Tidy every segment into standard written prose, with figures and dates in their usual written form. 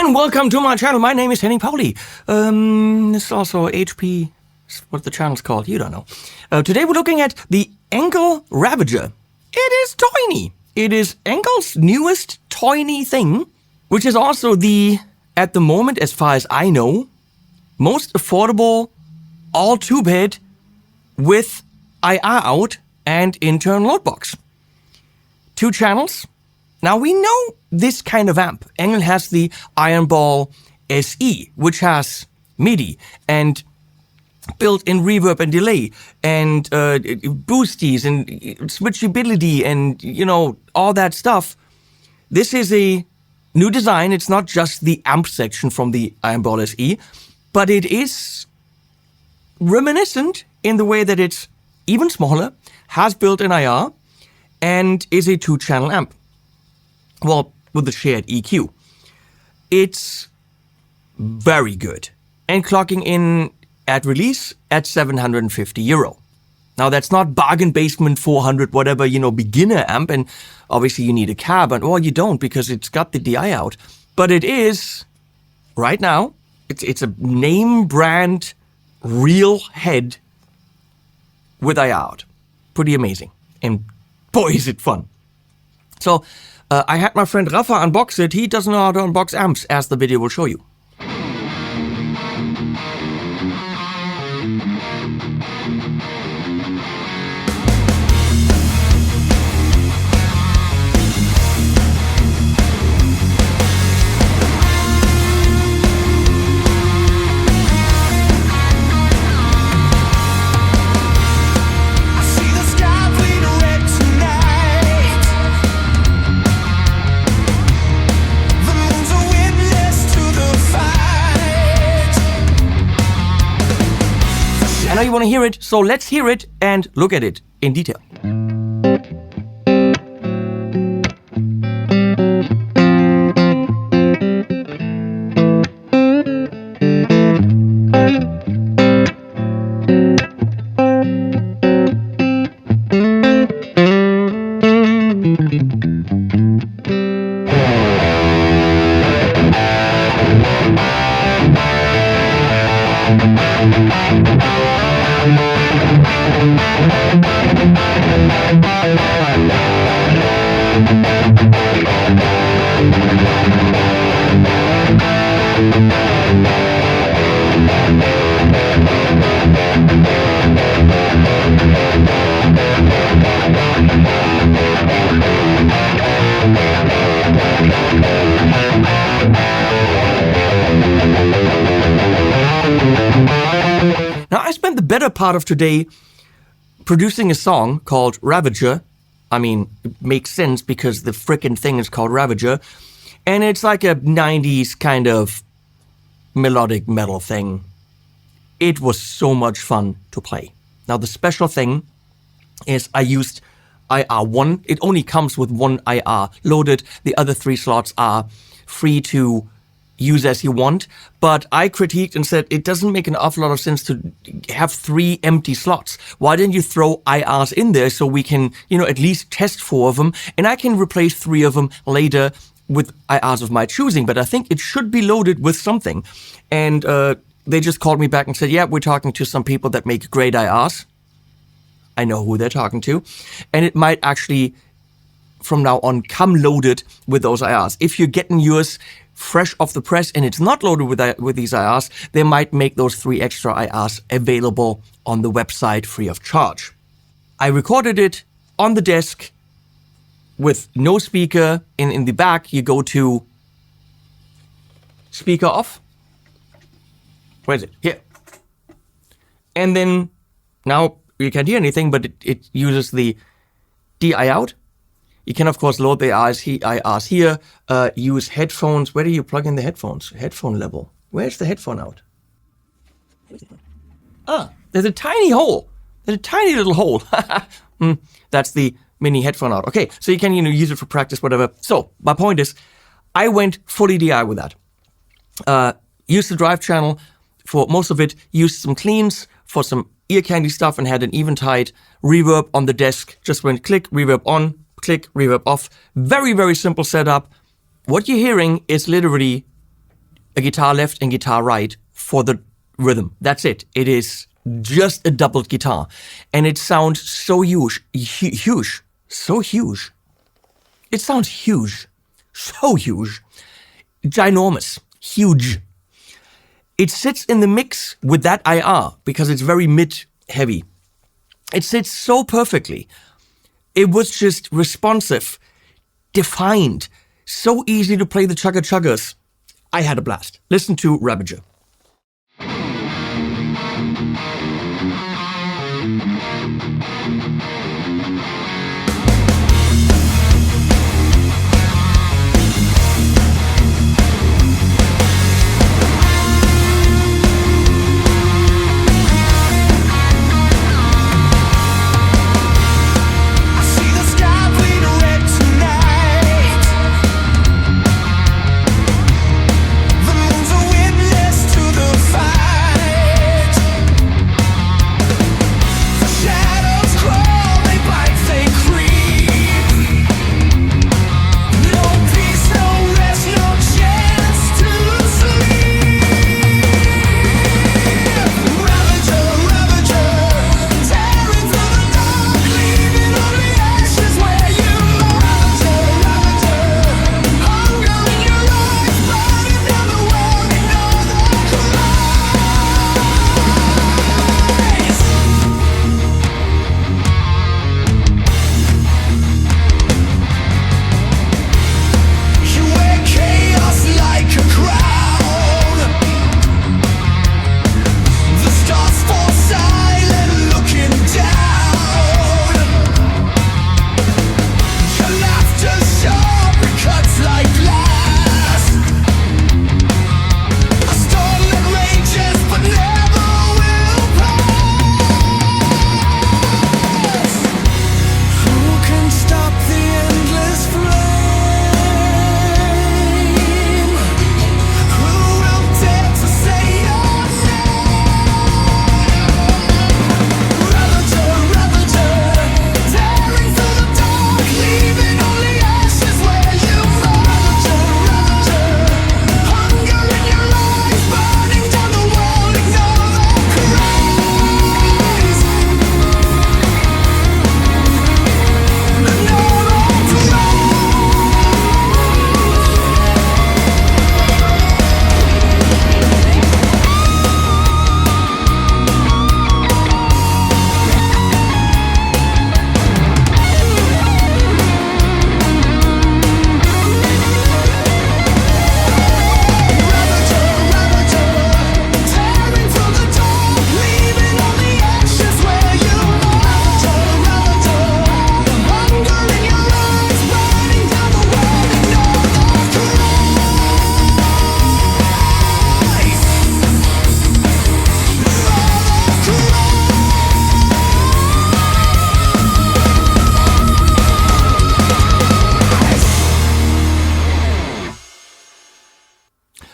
and welcome to my channel. My name is Henning Pauli. This is also HP, what the channel's called, you don't know. Today we're looking at the Engl Ravager. It is tiny. It is Engl's newest tiny thing, which is also at the moment, as far as I know, most affordable all-tube head with IR out and internal load box. 2 channels. Now we know this kind of amp. Engl has the Iron Ball SE, which has MIDI and built-in reverb and delay and boosties and switchability and, you know, all that stuff. This is a new design. It's not just the amp section from the Iron Ball SE, but it is reminiscent in the way that it's even smaller, has built-in IR, and is a 2-channel amp. Well, with the shared EQ. It's very good. And clocking in at release at €750. Now that's not bargain basement 400 whatever, you know, beginner amp, and obviously you need a cab, and well, you don't because it's got the DI out. But it is, right now, it's a name brand real head with IR out. Pretty amazing. And boy, is it fun. So, I had my friend Rafa unbox it. He doesn't know how to unbox amps, as the video will show you. I know you want to hear it, so let's hear it and look at it in detail. Now, I spent the better part of today producing a song called Ravager. I mean, it makes sense because the frickin' thing is called Ravager. And it's like a 90s kind of melodic metal thing. It was so much fun to play. Now, the special thing is I used IR1. It only comes with 1 IR loaded. The other 3 slots are free to use as you want, but I critiqued and said it doesn't make an awful lot of sense to have 3 empty slots. Why didn't you throw IRs in there so we can, you know, at least test 4 of them, and I can replace 3 of them later with IRs of my choosing, but I think it should be loaded with something. And they just called me back and said, yeah, we're talking to some people that make great IRs. I know who they're talking to. And it might actually, from now on, come loaded with those IRs. If you're getting yours fresh off the press and it's not loaded with these IRs, they might make those 3 extra IRs available on the website free of charge. I recorded it on the desk with no speaker. In the back, you go to speaker off. Where is it? Here. And then now you can't hear anything, but it uses the DI out. You can, of course, load the IRs here, use headphones. Where do you plug in the headphones? Headphone level. Where's the headphone out? Ah, there's a tiny hole. There's a tiny little hole. That's the mini headphone out. Okay, so you can, you know, use it for practice, whatever. So my point is, I went fully DI with that. Used the drive channel for most of it, used some cleans for some ear candy stuff, and had an Eventide reverb on the desk. Just went click, reverb on, click, reverb off. Very, very simple setup. What you're hearing is literally a guitar left and guitar right for the rhythm. That's it. It is just a doubled guitar. And it sounds so huge. So huge. It sounds huge. So huge. Ginormous. Huge. It sits in the mix with that IR because it's very mid-heavy. It sits so perfectly. It was just responsive, defined, so easy to play the chugga-chuggers. I had a blast. Listen to Ravager.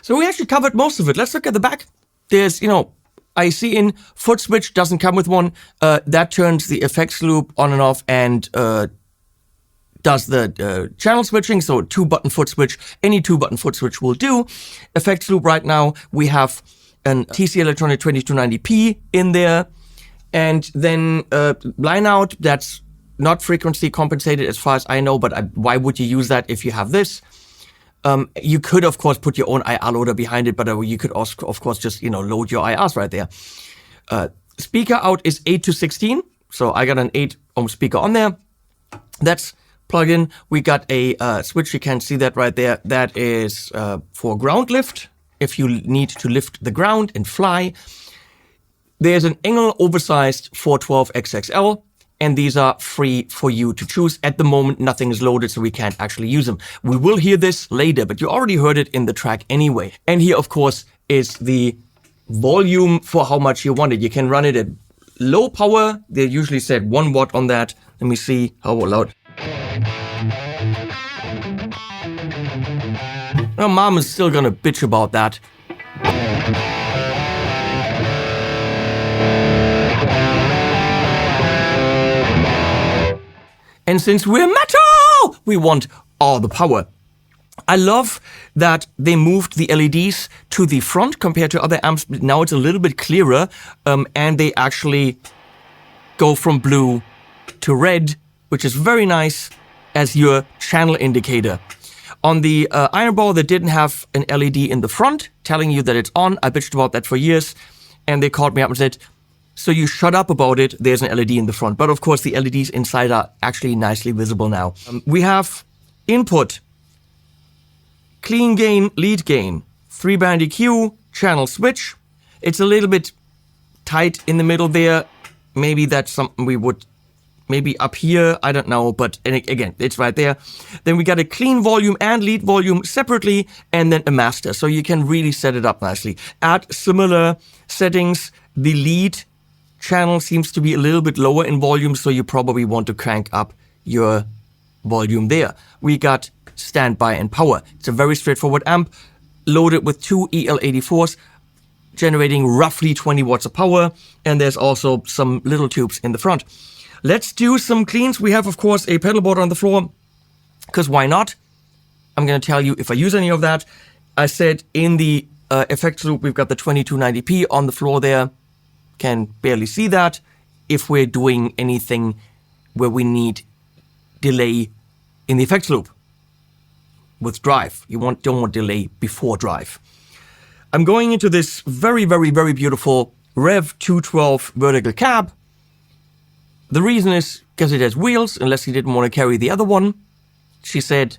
So we actually covered most of it. Let's look at the back. There's, I see in foot switch, doesn't come with one. That turns the effects loop on and off and does the channel switching. So 2-button foot switch, any 2-button foot switch will do. Effects loop right now, we have an TC Electronic 2290p in there. And then line out, that's not frequency compensated as far as I know, but why would you use that if you have this? You could, of course, put your own IR loader behind it, but you could also, of course, just, load your IRs right there. Speaker out is 8 to 16. So I got an 8 ohm speaker on there. That's plug in. We got a switch. You can see that right there. That is for ground lift. If you need to lift the ground and fly. There's an Engl oversized 412 XXL. And these are free for you to choose. At the moment, nothing is loaded, so we can't actually use them. We will hear this later, but you already heard it in the track anyway. And here, of course, is the volume for how much you want it. You can run it at low power. They usually said 1 watt on that. Let me see how loud. Well, Mom is still gonna bitch about that. And since we're metal, we want all the power. I love that they moved the LEDs to the front compared to other amps, but now it's a little bit clearer, and they actually go from blue to red, which is very nice as your channel indicator. On the iron ball, they didn't have an LED in the front telling you that it's on. I bitched about that for years, and they called me up and said, so you shut up about it, there's an LED in the front. But of course, the LEDs inside are actually nicely visible now. We have input, clean gain, lead gain, 3-band EQ, channel switch. It's a little bit tight in the middle there. Maybe that's something we would, maybe up here, I don't know, but again, it's right there. Then we got a clean volume and lead volume separately, and then a master. So you can really set it up nicely. At similar settings, the lead channel seems to be a little bit lower in volume, so you probably want to crank up your volume there. We got standby and power. It's a very straightforward amp, loaded with 2 EL84s, generating roughly 20 watts of power, and there's also some little tubes in the front. Let's do some cleans. We have, of course, a pedal board on the floor, because why not? I'm going to tell you if I use any of that. I said in the effects loop, we've got the 2290p on the floor there. Can barely see that. If we're doing anything where we need delay in the effects loop with drive, you don't want delay before drive. I'm going into this very, very, very beautiful Rev 212 vertical cab. The reason is because it has wheels, unless he didn't want to carry the other one. She said,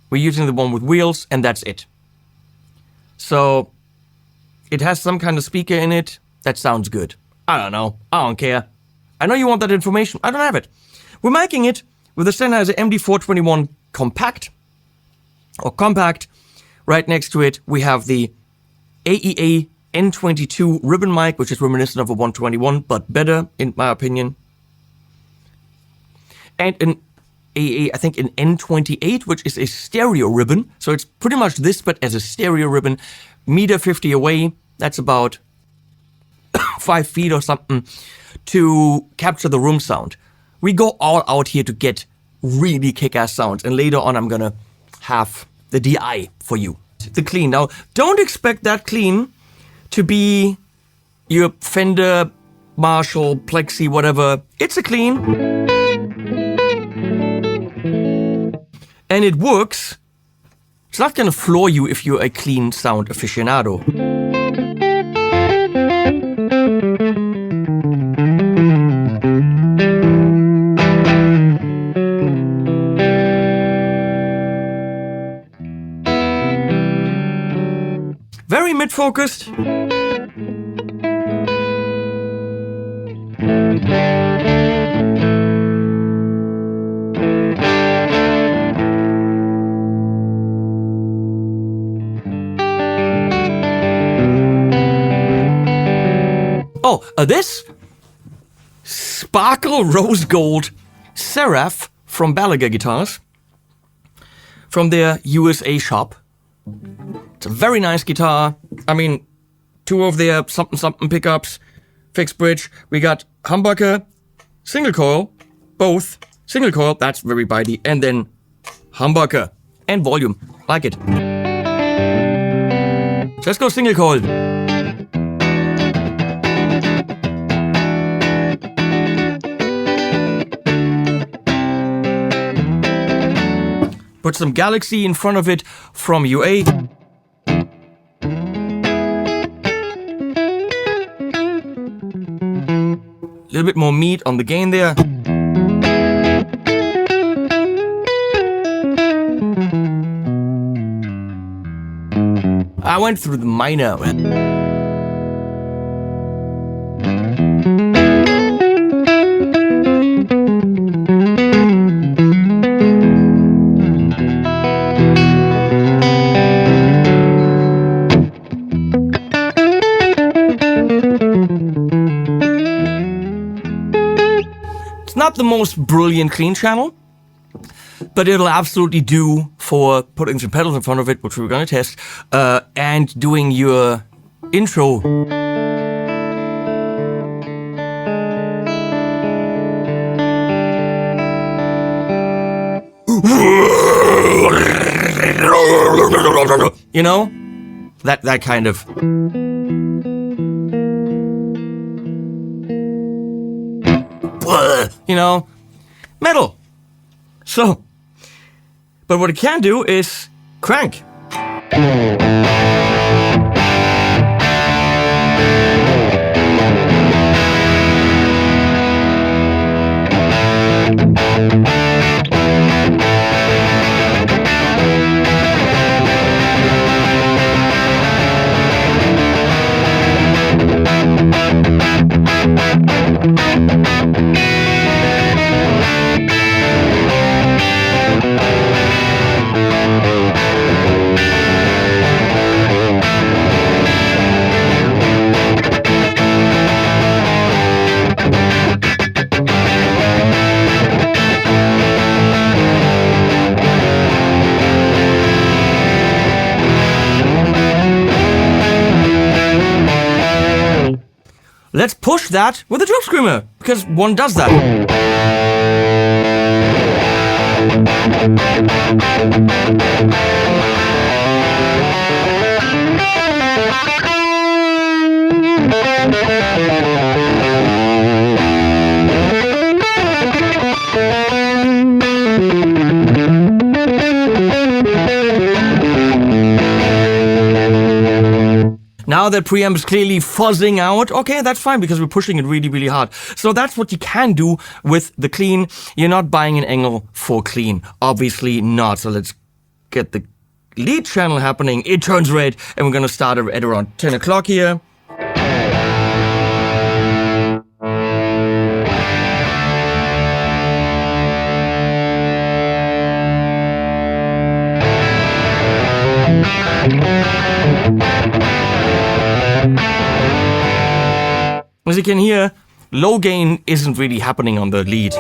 we're using the one with wheels, and that's it. So it has some kind of speaker in it. That sounds good. I don't know. I don't care. I know you want that information. I don't have it. We're making it with a Sennheiser MD421 compact. Right next to it, we have the AEA N22 ribbon mic, which is reminiscent of a 121, but better, in my opinion. And an AEA, I think an N28, which is a stereo ribbon. So it's pretty much this, but as a stereo ribbon. 1.50 away. That's about 5 feet or something to capture the room sound. We go all out here to get really kick-ass sounds, and later on I'm gonna have the DI for you. The clean. Now, don't expect that clean to be your Fender, Marshall, Plexi, whatever. It's a clean. And it works. It's not gonna floor you if you're a clean sound aficionado. Very mid-focused. Oh, this Sparkle Rose Gold Seraph from Balaguer Guitars from their USA shop. It's a very nice guitar. I mean, 2 of their something pickups, fixed bridge. We got humbucker, single coil, both single coil. That's very bitey, and then humbucker and volume. Like it. So let's go single coil. Put some Galaxy in front of it from UA. A little bit more meat on the gain there. I went through the minor. Not the most brilliant clean channel, but it'll absolutely do for putting some pedals in front of it, which we're going to test, and doing your intro. You know? That kind of... You know? Metal. So... But what it can do is... crank. Let's push that with a drum screamer, because one does that. Now that preamp is clearly fuzzing out, okay, that's fine because we're pushing it really, really hard. So that's what you can do with the clean. You're not buying an Engl for clean. Obviously not. So let's get the lead channel happening. It turns red and we're going to start at around 10 o'clock here. As you can hear, low gain isn't really happening on the lead.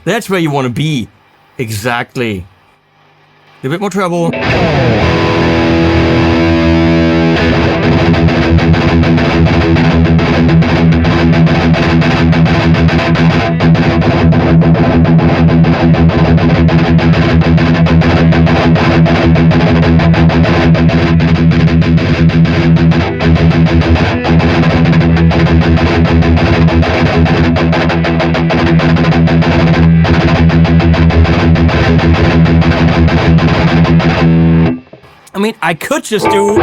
That's where you want to be. Exactly. A bit more treble. I mean, I could just do...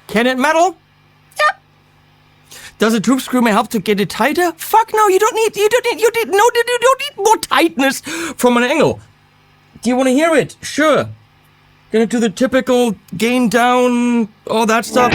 Can it metal? Yep. Does a tube screw may help to get it tighter? Fuck no, you don't need more tightness from an Engl. Do you want to hear it? Sure. Gonna do the typical gain down, all that stuff.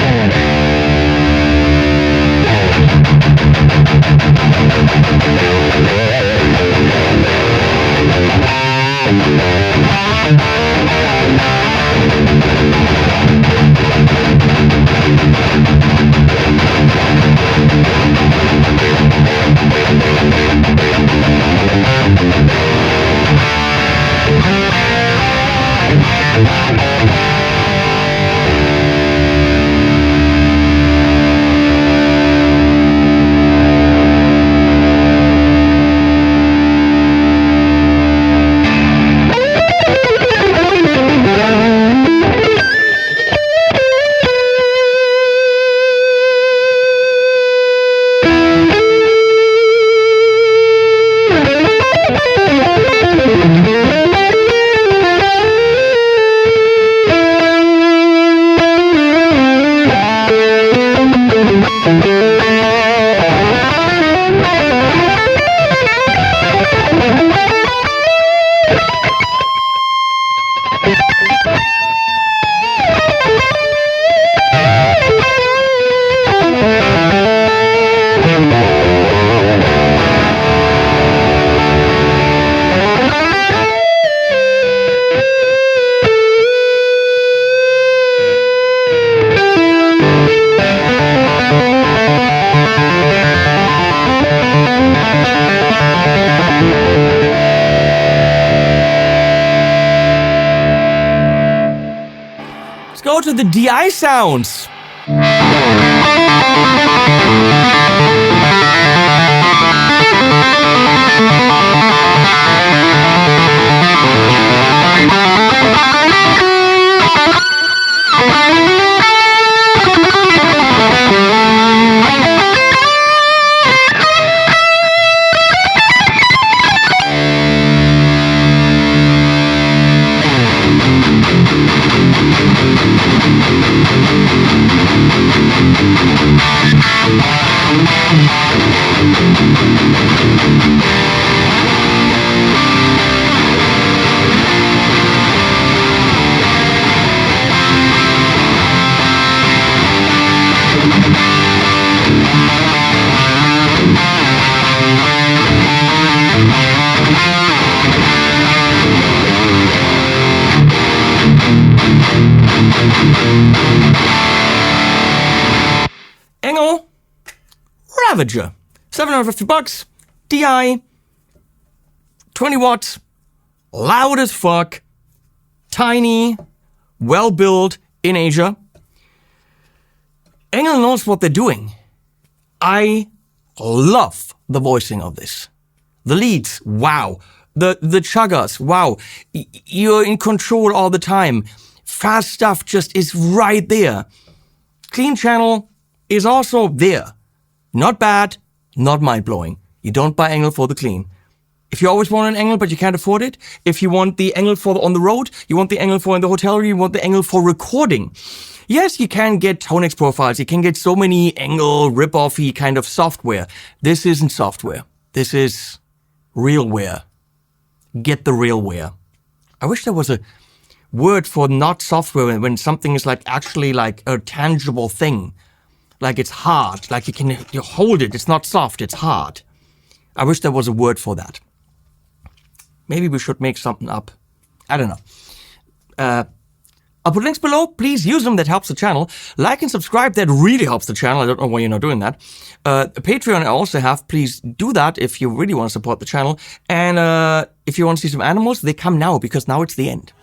Let's go to the DI sounds. Engl Ravager, $750, DI, 20 watts, loud as fuck, tiny, well built in Asia. Engl knows what they're doing. I love the voicing of this. The leads, wow. The chuggers, wow. You're in control all the time. Fast stuff just is right there. Clean channel is also there. Not bad, not mind-blowing. You don't buy Engl for the clean. If you always want an Engl but you can't afford it, if you want the Engl for on the road, you want the Engl for in the hotel room, you want the Engl for recording. Yes, you can get Tonix profiles, you can get so many Engl rip-offy kind of software. This isn't software. This is realware. Get the realware. I wish there was a word for not software when something is like actually like a tangible thing. Like it's hard, like you hold it, it's not soft, it's hard. I wish there was a word for that. Maybe we should make something up. I don't know. I'll put links below. Please use them. That helps the channel. Like and subscribe. That really helps the channel. I don't know why you're not doing that. Patreon I also have. Please do that if you really want to support the channel. And if you want to see some animals, they come now because now it's the end.